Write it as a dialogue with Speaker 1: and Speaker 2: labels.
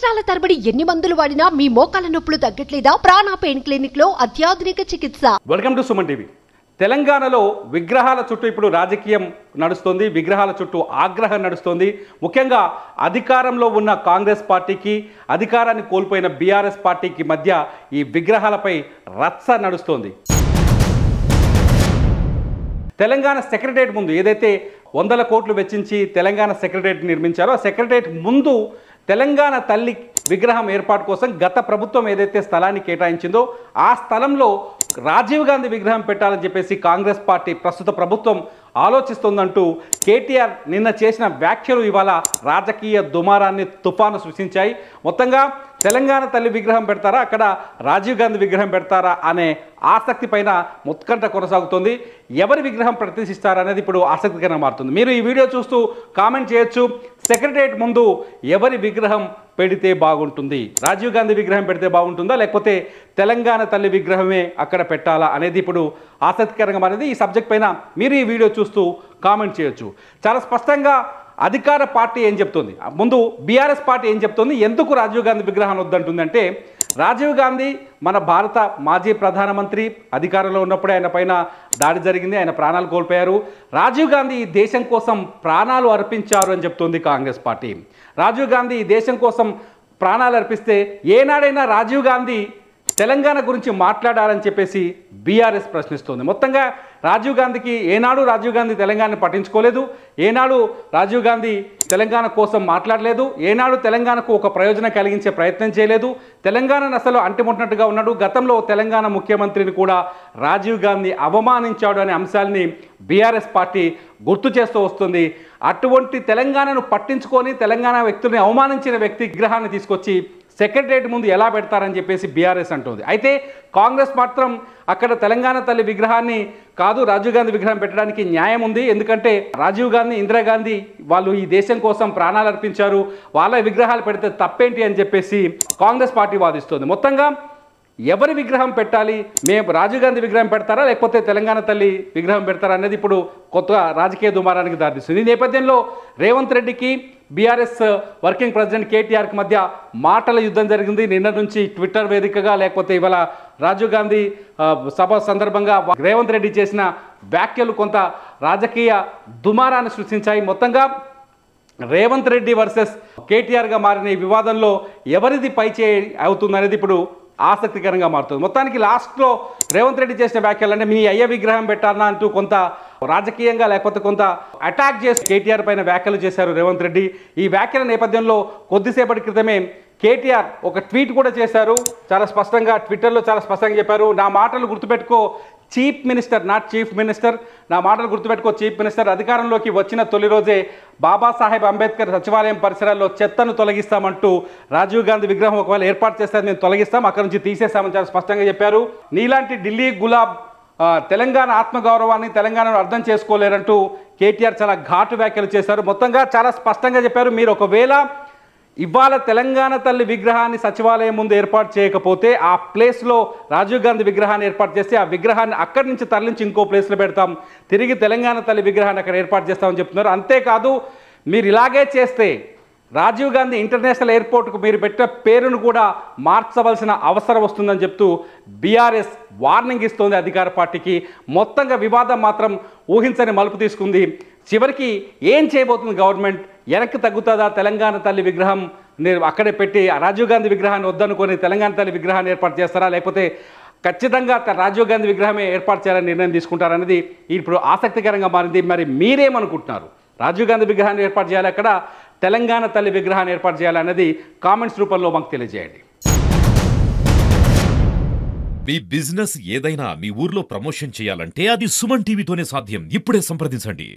Speaker 1: సంవత్సరాల తరబడి ఎన్ని మందులు వాడినా మీ మోకాల నొప్పులు తగ్గట్లేదా? ప్రాణ పెయిన్ క్లినిక్ లో అత్యాధునిక చికిత్స.
Speaker 2: Welcome to Suman TV. తెలంగాణలో విగ్రహాల చుట్టూ ఇప్పుడు రాజకీయం నడుస్తుంది. విగ్రహాల చుట్టూ ఆగ్రహం నడుస్తుంది. ముఖ్యంగా అధికారంలో ఉన్న కాంగ్రెస్ పార్టీకి, అధికారాన్ని కోల్పోయిన బీఆర్ఎస్ పార్టీకి మధ్య ఈ విగ్రహాలపై రచ్చ నడుస్తోంది. తెలంగాణ సెక్రటరియట్ ముందు ఏదైతే 100 కోట్లు వెచ్చించి తెలంగాణ సెక్రటరియట్ నిర్మించారో ఆ సెక్రటరియట్ ముందు తెలంగాణ తల్లి విగ్రహం ఏర్పాటు కోసం గత ప్రభుత్వం ఏదైతే స్థలాన్ని కేటాయించిందో ఆ స్థలంలో రాజీవ్ గాంధీ విగ్రహం పెట్టాలని చెప్పేసి కాంగ్రెస్ పార్టీ ప్రస్తుత ప్రభుత్వం ఆలోచిస్తోందంటూ కేటీఆర్ నిన్న చేసిన వ్యాఖ్యలు ఇవాళ రాజకీయ దుమారాన్ని తుఫాను సృష్టించాయి. మొత్తంగా తెలంగాణ తల్లి విగ్రహం పెడతారా, అక్కడ రాజీవ్ గాంధీ విగ్రహం పెడతారా అనే ఆసక్తి పైన ఉత్కంఠ కొనసాగుతుంది. ఎవరి విగ్రహం ప్రతిష్ఠిస్తారనేది ఇప్పుడు ఆసక్తికరంగా మారుతుంది. మీరు ఈ వీడియో చూస్తూ కామెంట్ చేయొచ్చు. సెక్రటరియట్ ముందు ఎవరి విగ్రహం పెడితే బాగుంటుంది? రాజీవ్ గాంధీ విగ్రహం పెడితే బాగుంటుందా, లేకపోతే తెలంగాణ తల్లి విగ్రహమే అక్కడ పెట్టాలా అనేది ఇప్పుడు ఆసక్తికరంగా మారింది. ఈ సబ్జెక్ట్ పైన మీరు ఈ వీడియో చూస్తూ కామెంట్ చేయొచ్చు. చాలా స్పష్టంగా అధికార పార్టీ ఏం చెప్తుంది, ముందు బీఆర్ఎస్ పార్టీ ఏం చెప్తుంది, ఎందుకు రాజీవ్ గాంధీ విగ్రహాన్ని వద్దంటుందంటే, రాజీవ్ గాంధీ మన భారత మాజీ ప్రధానమంత్రి, అధికారంలో ఉన్నప్పుడే ఆయన పైన దాడి జరిగింది, ఆయన ప్రాణాలు కోల్పోయారు. రాజీవ్ గాంధీ ఈ దేశం కోసం ప్రాణాలు అర్పించారు అని చెప్తుంది కాంగ్రెస్ పార్టీ. రాజీవ్ గాంధీ ఈ దేశం కోసం ప్రాణాలు అర్పిస్తే ఏనాడైనా రాజీవ్ గాంధీ తెలంగాణ గురించి మాట్లాడాలని చెప్పేసి బీఆర్ఎస్ ప్రశ్నిస్తుంది. మొత్తంగా రాజీవ్ గాంధీకి ఏనాడు రాజీవ్ గాంధీ తెలంగాణని పట్టించుకోలేదు, ఏనాడు రాజీవ్ గాంధీ తెలంగాణ కోసం మాట్లాడలేదు, ఏనాడు తెలంగాణకు ఒక ప్రయోజనం కలిగించే ప్రయత్నం చేయలేదు. తెలంగాణను అసలు అంటిముట్టినట్టుగా ఉన్నాడు. గతంలో తెలంగాణ ముఖ్యమంత్రిని కూడా రాజీవ్ గాంధీ అవమానించాడు అనే అంశాలని బీఆర్ఎస్ పార్టీ గుర్తు చేస్తూ వస్తుంది. అటువంటి తెలంగాణను పట్టించుకొని తెలంగాణ వ్యక్తుల్ని అవమానించిన వ్యక్తి విగ్రహాన్ని తీసుకొచ్చి సెక్రటరియట్ ముందు ఎలా పెడతారని చెప్పేసి బీఆర్ఎస్ అంటుంది. అయితే కాంగ్రెస్ మాత్రం అక్కడ తెలంగాణ తల్లి విగ్రహాన్ని కాదు, రాజీవ్ గాంధీ విగ్రహం పెట్టడానికి న్యాయం ఉంది, ఎందుకంటే రాజీవ్ గాంధీ, ఇందిరాగాంధీ వాళ్ళు ఈ దేశం కోసం ప్రాణాలు అర్పించారు, వాళ్ళ విగ్రహాలు పెడితే తప్పేంటి అని చెప్పేసి కాంగ్రెస్ పార్టీ వాదిస్తుంది. మొత్తంగా ఎవరి విగ్రహం పెట్టాలి, మేము రాజీవ్ గాంధీ విగ్రహం పెడతారా లేకపోతే తెలంగాణ తల్లి విగ్రహం పెడతారా అనేది ఇప్పుడు కొత్త రాజకీయ దుమారానికి దారితీస్తుంది. ఈ నేపథ్యంలో రేవంత్ రెడ్డికి బీఆర్ఎస్ వర్కింగ్ ప్రెసిడెంట్ కేటీఆర్కి మధ్య మాటల యుద్ధం జరిగింది. నిన్న నుంచి ట్విట్టర్ వేదికగా, లేకపోతే ఇవాళ రాజీవ్ గాంధీ సభ సందర్భంగా రేవంత్ రెడ్డి చేసిన వ్యాఖ్యలు కొంత రాజకీయ దుమారాన్ని సృష్టించాయి. మొత్తంగా రేవంత్ రెడ్డి వర్సెస్ కేటీఆర్గా మారిన ఈ వివాదంలో ఎవరిది పైచేయి అవుతుందనేది ఇప్పుడు ఆసక్తికరంగా మారుతుంది. మొత్తానికి లాస్ట్లో రేవంత్ రెడ్డి చేసిన వ్యాఖ్యలు అంటే మీ అయ్య విగ్రహం పెట్టాలన్నా అంటూ కొంత రాజకీయంగా లేకపోతే కొంత అటాక్ చేసి కేటీఆర్ పైన వ్యాఖ్యలు చేశారు రేవంత్ రెడ్డి. ఈ వ్యాఖ్యల నేపథ్యంలో కొద్దిసేపటి క్రితమే కేటీఆర్ ఒక ట్వీట్ కూడా చేశారు. చాలా స్పష్టంగా ట్విట్టర్లో చాలా స్పష్టంగా చెప్పారు, నా మాటలు గుర్తుపెట్టుకో chief minister, not chief minister, నా మాటలు గుర్తుపెట్టుకో చీఫ్ మినిస్టర్. అధికారంలోకి వచ్చిన తొలి రోజే బాబాసాహెబ్ అంబేద్కర్ సచివాలయం పరిసరాల్లో చెత్తను తొలగిస్తామంటూ రాజీవ్ గాంధీ విగ్రహం ఒకవేళ ఏర్పాటు చేస్తే మేము తొలగిస్తాం, అక్కడి నుంచి తీసేస్తామని చాలా స్పష్టంగా చెప్పారు. నీలాంటి ఢిల్లీ గులాబ్ తెలంగాణ ఆత్మగౌరవాన్ని, తెలంగాణను అర్థం చేసుకోలేరంటూ కేటీఆర్ చాలా ఘాటు వ్యాఖ్యలు చేశారు. మొత్తంగా చాలా స్పష్టంగా చెప్పారు, మీరు ఒకవేళ ఇవాళ తెలంగాణ తల్లి విగ్రహాన్ని సచివాలయం ముందు ఏర్పాటు చేయకపోతే ఆ ప్లేస్లో రాజీవ్ గాంధీ విగ్రహాన్ని ఏర్పాటు చేస్తే ఆ విగ్రహాన్ని అక్కడి నుంచి తరలించి ఇంకో ప్లేస్లో పెడతాం, తిరిగి తెలంగాణ తల్లి విగ్రహాన్ని అక్కడ ఏర్పాటు చేస్తామని చెప్తున్నారు. అంతేకాదు మీరు ఇలాగే చేస్తే రాజీవ్ గాంధీ ఇంటర్నేషనల్ ఎయిర్పోర్ట్కు మీరు పెట్టిన పేరును కూడా మార్చవలసిన అవసరం వస్తుందని చెప్తూ బీఆర్ఎస్ వార్నింగ్ ఇస్తోంది అధికార పార్టీకి. మొత్తంగా వివాదం మాత్రం ఊహించని మలుపు తీసుకుంది. చివరికి ఏం చేయబోతుంది గవర్నమెంట్? వెనక్కి తగ్గుతుందా? తెలంగాణ తల్లి విగ్రహం అక్కడే పెట్టి రాజీవ్ గాంధీ విగ్రహాన్ని వద్దనుకొని తెలంగాణ తల్లి విగ్రహాన్ని ఏర్పాటు చేస్తారా, లేకపోతే ఖచ్చితంగా రాజీవ్ గాంధీ విగ్రహమే ఏర్పాటు చేయాలని నిర్ణయం తీసుకుంటారనేది ఇప్పుడు ఆసక్తికరంగా మారింది. మరి మీరేమనుకుంటున్నారు? రాజీవ్ గాంధీ విగ్రహాన్ని ఏర్పాటు చేయాలి, అక్కడ తెలంగాణ తల్లి విగ్రహాన్ని ఏర్పాటు చేయాలన్నది కామెంట్స్ రూపంలో మాకు తెలియజేయండి.
Speaker 3: మీ బిజినెస్ ఏదైనా మీ ఊర్లో ప్రమోషన్ చేయాలంటే అది సుమన్ టీవీతోనే సాధ్యం. ఇప్పుడే సంప్రదించండి.